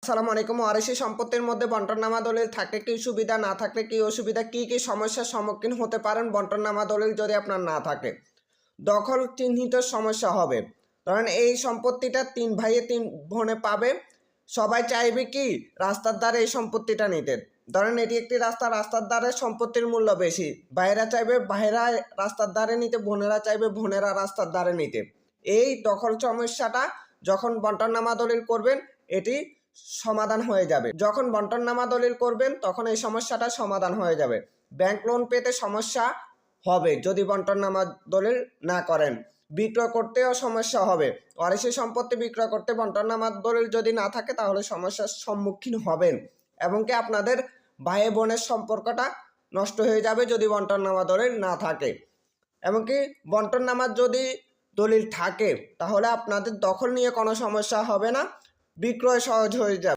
আসসালামু আলাইকুম। ওয়ারিশি সম্পত্তির মধ্যে বন্টননামা দলিল থাকলে কি সুবিধা, না থাকলে কি অসুবিধা, কি কি সমস্যার সম্মুখীন হতে পারেন বন্টননামা দলিল যদি আপনার না থাকে। দখল চিহ্নিত সমস্যা হবে। ধরেন এই সম্পত্তিটা 3 ভাইয়ে 3 বোনে পাবে। সবাই চাইবে কি রাস্তার ধারে এই সম্পত্তিটা নিতে। ধরেন এটি একটি রাস্তার ধারে সম্পত্তির মূল্য বেশি। ভাইয়েরা চাইবে ভাইয়েরা রাস্তার ধারে নিতে, বোনেরা চাইবে বোনেরা রাস্তার ধারে নিতে। এই দখল সমস্যাটা যখন বন্টননামা দলিল করবেন এটি সমাধান হয়ে যাবে। যখন বন্টননামা দলিল করবেন তখন এই সমস্যাটা সমাধান হয়ে যাবে। ব্যাংক লোন পেতে সমস্যা হবে যদি বন্টননামা দলিল না করেন। বিক্রয় করতেও সমস্যা হবে। ওয়ারিশি সম্পত্তি বিক্রয় করতে বন্টননামা দলিল যদি না থাকে তাহলে সমস্যার সম্মুখীন হবেন এবং কি আপনাদের ভাই বোনের সম্পর্কটা নষ্ট হয়ে যাবে যদি বন্টননামা দলিল না থাকে। এমনকি বন্টননামার যদি দলিল থাকে তাহলে আপনাদের দখল নিয়ে কোনো সমস্যা হবে না, বিক্রয় সহজ হয়ে যাবে।